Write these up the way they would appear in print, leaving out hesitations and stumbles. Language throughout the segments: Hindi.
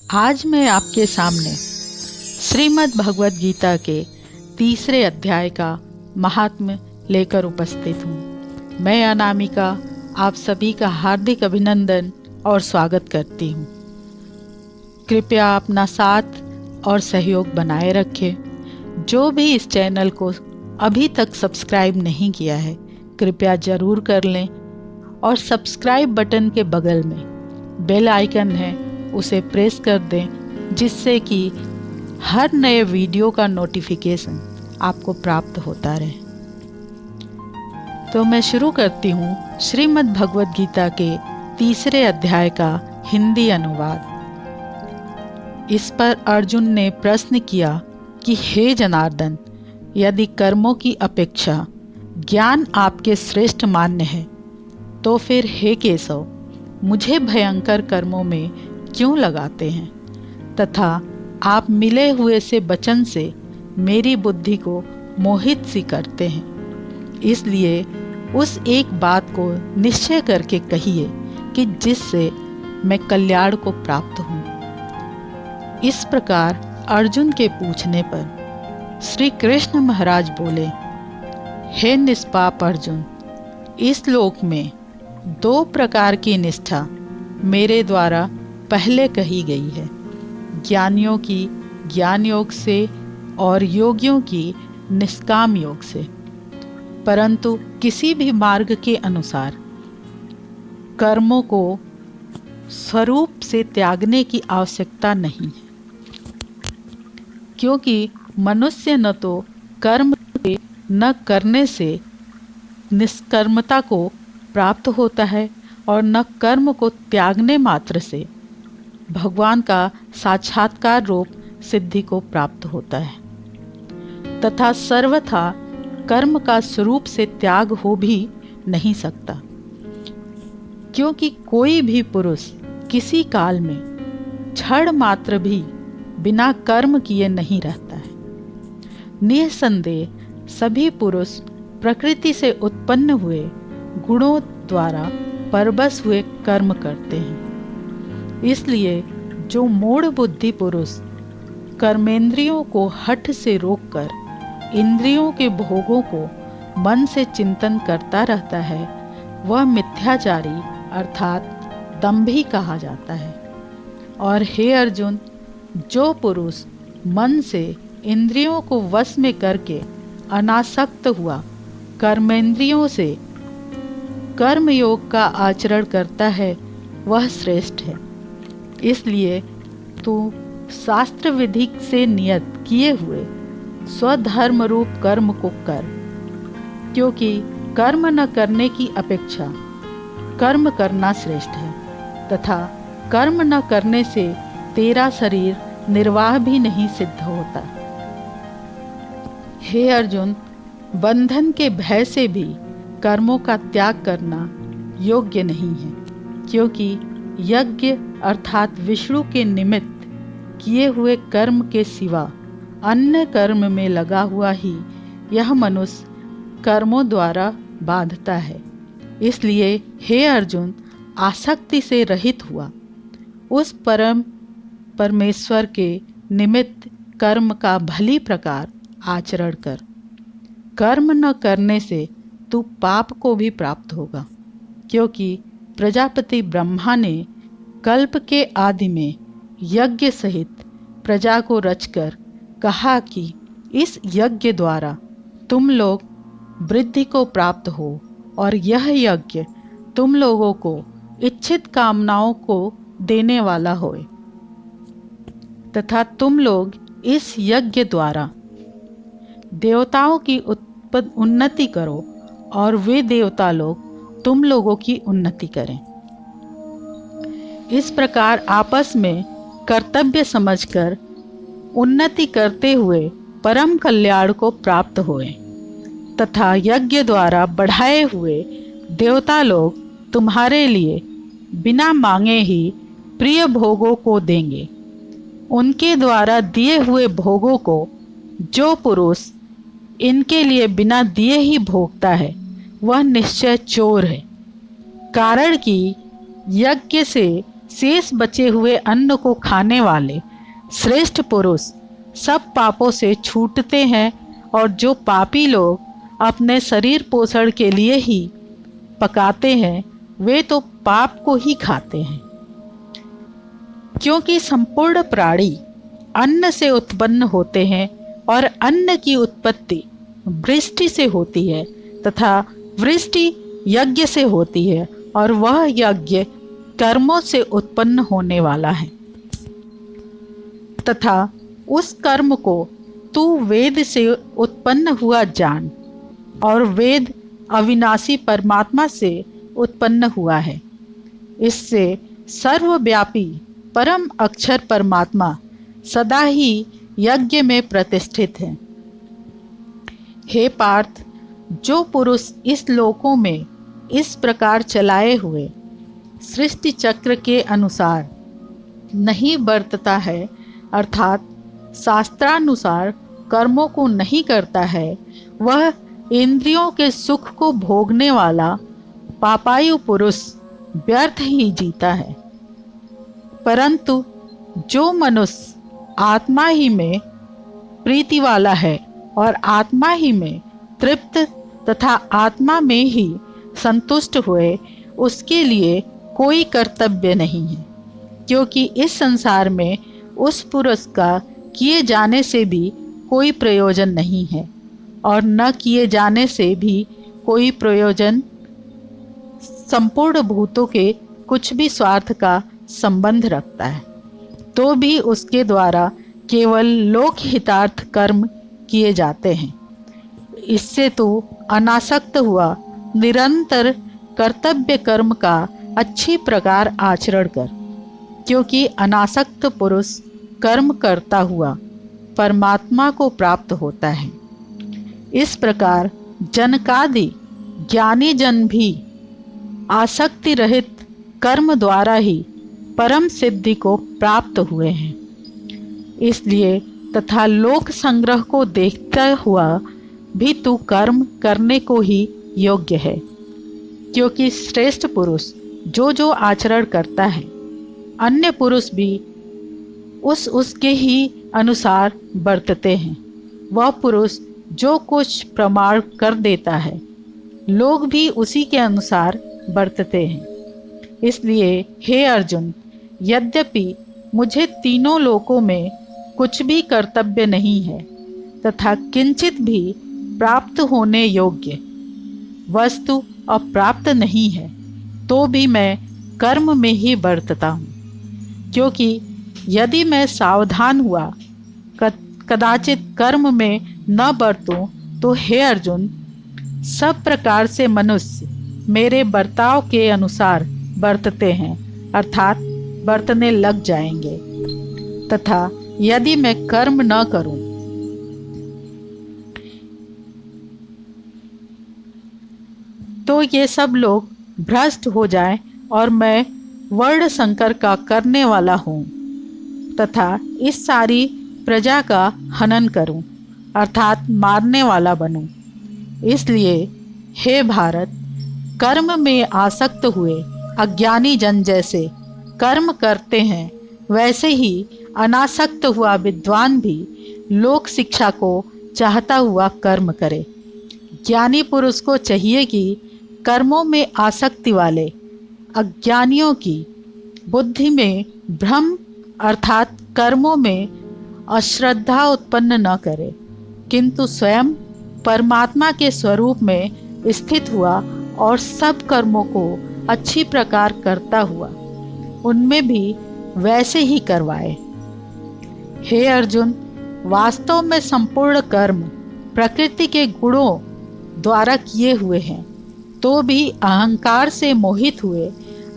आज मैं आपके सामने श्रीमद् भगवद गीता के तीसरे अध्याय का महात्म्य लेकर उपस्थित हूँ। मैं अनामिका आप सभी का हार्दिक अभिनंदन और स्वागत करती हूँ। कृपया अपना साथ और सहयोग बनाए रखें। जो भी इस चैनल को अभी तक सब्सक्राइब नहीं किया है, कृपया ज़रूर कर लें और सब्सक्राइब बटन के बगल में बेल आइकन है, उसे प्रेस कर दें, जिससे कि हर नए वीडियो का नोटिफिकेशन आपको प्राप्त होता रहे। तो मैं शुरू करती हूँ श्रीमद् भगवद गीता के तीसरे अध्याय का हिंदी अनुवाद। इस पर अर्जुन ने प्रश्न किया कि हे जनार्दन, यदि कर्मों की अपेक्षा ज्ञान आपके श्रेष्ठ मान्य है, तो फिर हे केशव, मुझे भयंकर कर्मों में क्यों लगाते हैं तथा आप मिले हुए से वचन से मेरी बुद्धि को मोहित सी करते हैं। इसलिए उस एक बात को निश्चय करके कहिए कि जिससे मैं कल्याण को प्राप्त हूँ। इस प्रकार अर्जुन के पूछने पर श्री कृष्ण महाराज बोले, हे निष्पाप अर्जुन, इस लोक में दो प्रकार की निष्ठा मेरे द्वारा पहले कही गई है, ज्ञानियों की ज्ञान योग से और योगियों की निष्काम योग से। परंतु किसी भी मार्ग के अनुसार कर्मों को स्वरूप से त्यागने की आवश्यकता नहीं है, क्योंकि मनुष्य न तो कर्म के न करने से निष्कर्मता को प्राप्त होता है और न कर्म को त्यागने मात्र से भगवान का साक्षात्कार रूप सिद्धि को प्राप्त होता है, तथा सर्वथा कर्म का स्वरूप से त्याग हो भी नहीं सकता, क्योंकि कोई भी पुरुष किसी काल में क्षण मात्र भी बिना कर्म किए नहीं रहता है। निःसंदेह सभी पुरुष प्रकृति से उत्पन्न हुए गुणों द्वारा परवश हुए कर्म करते हैं। इसलिए जो मूढ़ बुद्धि पुरुष कर्मेंद्रियों को हठ से रोककर इंद्रियों के भोगों को मन से चिंतन करता रहता है, वह मिथ्याचारी अर्थात दंभी कहा जाता है। और हे अर्जुन, जो पुरुष मन से इंद्रियों को वश में करके अनासक्त हुआ कर्मेंद्रियों से कर्मयोग का आचरण करता है, वह श्रेष्ठ है। इसलिए तू शास्त्र विधि से नियत किए हुए स्वधर्म रूप कर्म को कर, क्योंकि कर्म न करने की अपेक्षा कर्म करना श्रेष्ठ है, तथा कर्म न करने से तेरा शरीर निर्वाह भी नहीं सिद्ध होता। हे अर्जुन, बंधन के भय से भी कर्मों का त्याग करना योग्य नहीं है, क्योंकि यज्ञ अर्थात विष्णु के निमित्त किए हुए कर्म के सिवा अन्य कर्म में लगा हुआ ही यह मनुष्य कर्मों द्वारा बांधता है। इसलिए हे अर्जुन, आसक्ति से रहित हुआ उस परम परमेश्वर के निमित्त कर्म का भली प्रकार आचरण कर। कर्म न करने से तू पाप को भी प्राप्त होगा, क्योंकि प्रजापति ब्रह्मा ने कल्प के आदि में यज्ञ सहित प्रजा को रचकर कहा कि इस यज्ञ द्वारा तुम लोग वृद्धि को प्राप्त हो, और यह यज्ञ तुम लोगों को इच्छित कामनाओं को देने वाला होए, तथा तुम लोग इस यज्ञ द्वारा देवताओं की उन्नति करो और वे देवता लोग तुम लोगों की उन्नति करें। इस प्रकार आपस में कर्तव्य समझकर उन्नति करते हुए परम कल्याण को प्राप्त होए, तथा यज्ञ द्वारा बढ़ाए हुए देवता लोग तुम्हारे लिए बिना मांगे ही प्रिय भोगों को देंगे। उनके द्वारा दिए हुए भोगों को जो पुरुष इनके लिए बिना दिए ही भोगता है, वह निश्चय चोर है। कारण कि यज्ञ से शेष बचे हुए अन्न को खाने वाले श्रेष्ठ पुरुष सब पापों से छूटते हैं, और जो पापी लोग अपने शरीर पोषण के लिए ही पकाते हैं वे तो पाप को ही खाते हैं। क्योंकि संपूर्ण प्राणी अन्न से उत्पन्न होते हैं और अन्न की उत्पत्ति वृष्टि से होती है तथा वृष्टि यज्ञ से होती है, और वह यज्ञ कर्मों से उत्पन्न होने वाला है तथा उस कर्म को तू वेद से उत्पन्न हुआ जान, और वेद अविनाशी परमात्मा से उत्पन्न हुआ है। इससे सर्वव्यापी परम अक्षर परमात्मा सदा ही यज्ञ में प्रतिष्ठित है। हे पार्थ, जो पुरुष इस लोकों में इस प्रकार चलाए हुए सृष्टि चक्र के अनुसार नहीं बरतता है, अर्थात शास्त्रानुसार कर्मों को नहीं करता है, वह इंद्रियों के सुख को भोगने वाला पापायु पुरुष व्यर्थ ही जीता है। परंतु जो मनुष्य आत्मा ही में प्रीति वाला है और आत्मा ही में तृप्त तथा आत्मा में ही संतुष्ट हुए, उसके लिए कोई कर्तव्य नहीं है, क्योंकि इस संसार में उस पुरुष का किए जाने से भी कोई प्रयोजन नहीं है और न किए जाने से भी कोई प्रयोजन संपूर्ण भूतों के कुछ भी स्वार्थ का संबंध रखता है, तो भी उसके द्वारा केवल लोक हितार्थ कर्म किए जाते हैं। इससे तो अनासक्त हुआ निरंतर कर्तव्य कर्म का अच्छी प्रकार आचरण कर, क्योंकि अनासक्त पुरुष कर्म करता हुआ परमात्मा को प्राप्त होता है। इस प्रकार जनकादि ज्ञानी जन भी आसक्ति रहित कर्म द्वारा ही परम सिद्धि को प्राप्त हुए हैं। इसलिए तथा लोक संग्रह को देखता हुआ भी तू कर्म करने को ही योग्य है, क्योंकि श्रेष्ठ पुरुष जो जो आचरण करता है, अन्य पुरुष भी उसके ही अनुसार बरतते हैं। वह पुरुष जो कुछ प्रमाण कर देता है, लोग भी उसी के अनुसार बरतते हैं। इसलिए हे अर्जुन, यद्यपि मुझे तीनों लोकों में कुछ भी कर्तव्य नहीं है तथा किंचित भी प्राप्त होने योग्य वस्तु अप्राप्त नहीं है, तो भी मैं कर्म में ही बरतता हूँ, क्योंकि यदि मैं सावधान हुआ कदाचित कर्म में न बरतूं, तो हे अर्जुन, सब प्रकार से मनुष्य मेरे बर्ताव के अनुसार बरतते हैं, अर्थात बरतने लग जाएंगे। तथा यदि मैं कर्म न करूं तो ये सब लोग भ्रष्ट हो जाएं और मैं वर्ण संकर का करने वाला हूँ तथा इस सारी प्रजा का हनन करूं, अर्थात मारने वाला बनूं। इसलिए हे भारत, कर्म में आसक्त हुए अज्ञानी जन जैसे कर्म करते हैं, वैसे ही अनासक्त हुआ विद्वान भी लोक शिक्षा को चाहता हुआ कर्म करे। ज्ञानी पुरुष को चाहिए कि कर्मों में आसक्ति वाले अज्ञानियों की बुद्धि में भ्रम अर्थात कर्मों में अश्रद्धा उत्पन्न न करे, किंतु स्वयं परमात्मा के स्वरूप में स्थित हुआ और सब कर्मों को अच्छी प्रकार करता हुआ उनमें भी वैसे ही करवाए। हे अर्जुन, वास्तव में संपूर्ण कर्म प्रकृति के गुणों द्वारा किए हुए हैं, तो भी अहंकार से मोहित हुए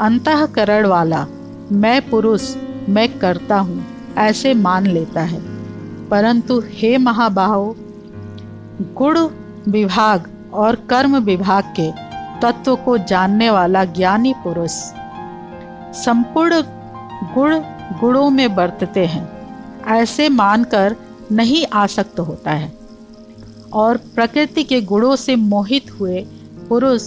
अंतःकरण वाला मैं पुरुष, मैं करता हूँ, ऐसे मान लेता है। परंतु हे महाबाहो, गुण विभाग और कर्म विभाग के तत्व को जानने वाला ज्ञानी पुरुष संपूर्ण गुणों में बरतते हैं, ऐसे मानकर नहीं आसक्त होता है। और प्रकृति के गुणों से मोहित हुए पुरुष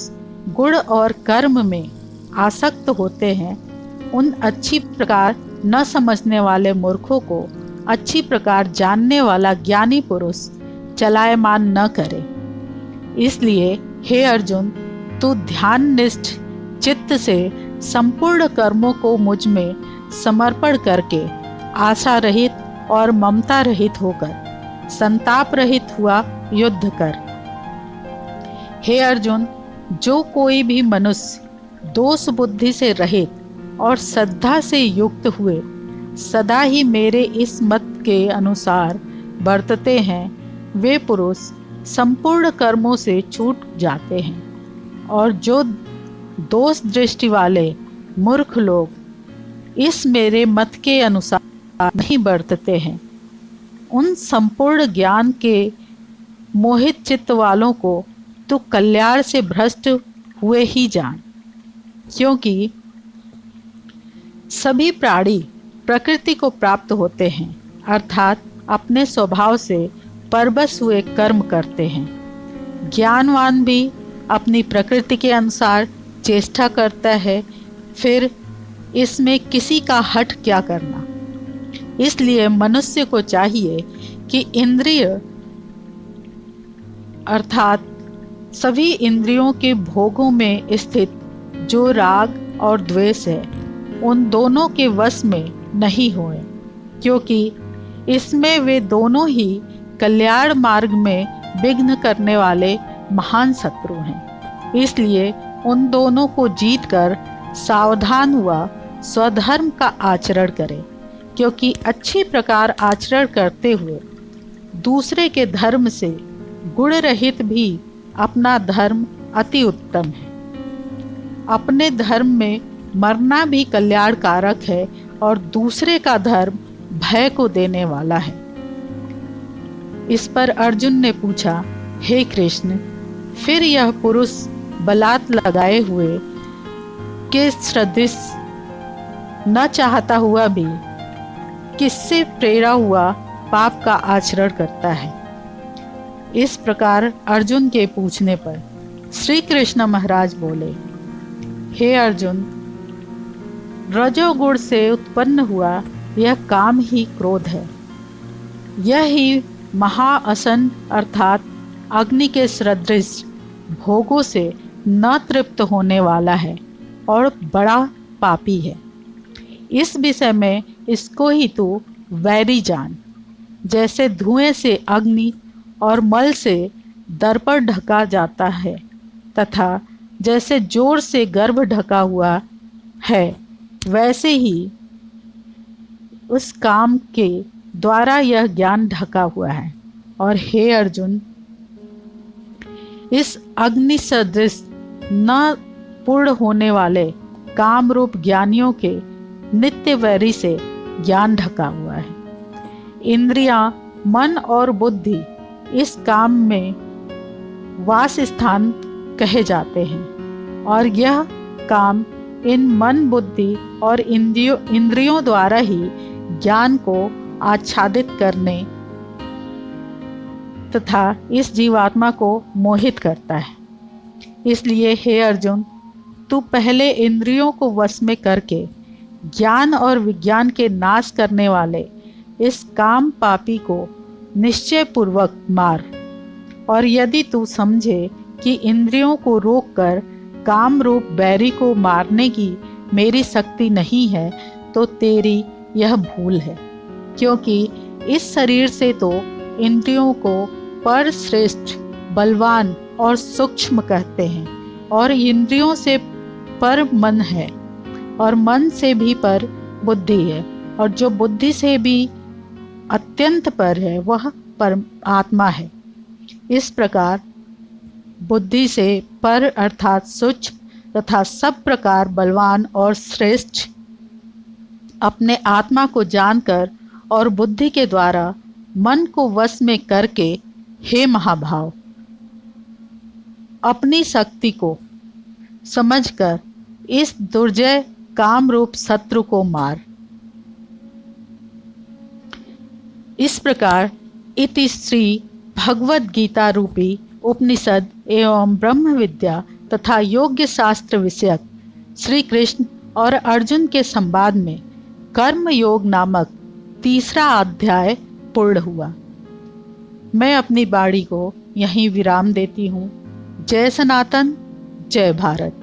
गुण और कर्म में आसक्त होते हैं, उन अच्छी प्रकार न समझने वाले मूर्खों को अच्छी प्रकार जानने वाला ज्ञानी पुरुष चलायमान न करे। इसलिए हे अर्जुन, तू ध्याननिष्ठ चित्त से संपूर्ण कर्मों को मुझ में समर्पण करके आशा रहित और ममता रहित होकर संताप रहित हुआ युद्ध कर। हे अर्जुन, जो कोई भी मनुष्य दोष बुद्धि से रहित और श्रद्धा से युक्त हुए सदा ही मेरे इस मत के अनुसार बरतते हैं, वे पुरुष संपूर्ण कर्मों से छूट जाते हैं। और जो दोष दृष्टि वाले मूर्ख लोग इस मेरे मत के अनुसार नहीं बरतते हैं, उन संपूर्ण ज्ञान के मोहित चित्त वालों को तू कल्याण से भ्रष्ट हुए ही जान। क्योंकि सभी प्राणी प्रकृति को प्राप्त होते हैं, अर्थात अपने स्वभाव से परवश हुए कर्म करते हैं। ज्ञानवान भी अपनी प्रकृति के अनुसार चेष्टा करता है, फिर इसमें किसी का हठ क्या करना। इसलिए मनुष्य को चाहिए कि इंद्रिय अर्थात सभी इंद्रियों के भोगों में स्थित जो राग और द्वेष है, उन दोनों के वश में नहीं होए, क्योंकि इसमें वे दोनों ही कल्याण मार्ग में विघ्न करने वाले महान शत्रु हैं। इसलिए उन दोनों को जीतकर सावधान हुआ स्वधर्म का आचरण करे, क्योंकि अच्छी प्रकार आचरण करते हुए दूसरे के धर्म से गुण रहित भी अपना धर्म अति उत्तम है। अपने धर्म में मरना भी कल्याणकारक है और दूसरे का धर्म भय को देने वाला है। इस पर अर्जुन ने पूछा, हे कृष्ण, फिर यह पुरुष बलात् लगाए हुए के सदृश न चाहता हुआ भी किससे प्रेरा हुआ पाप का आचरण करता है। इस प्रकार अर्जुन के पूछने पर श्री कृष्ण महाराज बोले, हे अर्जुन, रजोगुण से उत्पन्न हुआ यह काम ही क्रोध है। यह ही महाअसन अर्थात अग्नि के सदृश भोगों से न तृप्त होने वाला है और बड़ा पापी है। इस विषय में इसको ही तू वैरी जान। जैसे धुएं से अग्नि और मल से दर्पण ढका जाता है, तथा जैसे जोर से गर्भ ढका हुआ है, वैसे ही उस काम के द्वारा यह ज्ञान ढका हुआ है। और हे अर्जुन, इस अग्नि सदृश न पूर्ण होने वाले काम रूप ज्ञानियों के नित्य वैरी से ज्ञान ढका हुआ है। इंद्रियां, मन और बुद्धि इस काम में वास स्थान कहे जाते हैं, और यह काम इन मन, बुद्धि और इंद्रियों द्वारा ही ज्ञान को आच्छादित करने तथा इस जीवात्मा को मोहित करता है। इसलिए हे अर्जुन, तू पहले इंद्रियों को वश में करके ज्ञान और विज्ञान के नाश करने वाले इस काम पापी को निश्चय पूर्वक मार। और यदि तू समझे कि इंद्रियों को रोककर काम रूप बैरी को मारने की मेरी शक्ति नहीं है, तो तेरी यह भूल है। क्योंकि इस शरीर से तो इंद्रियों को पर श्रेष्ठ, बलवान और सूक्ष्म कहते हैं, और इंद्रियों से पर मन है, और मन से भी पर बुद्धि है, और जो बुद्धि से भी अत्यंत पर है वह परमात्मा है। इस प्रकार बुद्धि से पर अर्थात सूक्ष्म तथा सब प्रकार बलवान और श्रेष्ठ अपने आत्मा को जानकर और बुद्धि के द्वारा मन को वश में करके, हे महाभाव, अपनी शक्ति को समझकर इस दुर्जय काम रूप शत्रु को मार। इस प्रकार इति श्री भगवद गीता रूपी उपनिषद एवं ब्रह्म विद्या तथा योग्य शास्त्र विषयक श्री कृष्ण और अर्जुन के संवाद में कर्म योग नामक तीसरा अध्याय पूर्ण हुआ। मैं अपनी वाणी को यहीं विराम देती हूँ। जय सनातन, जय भारत।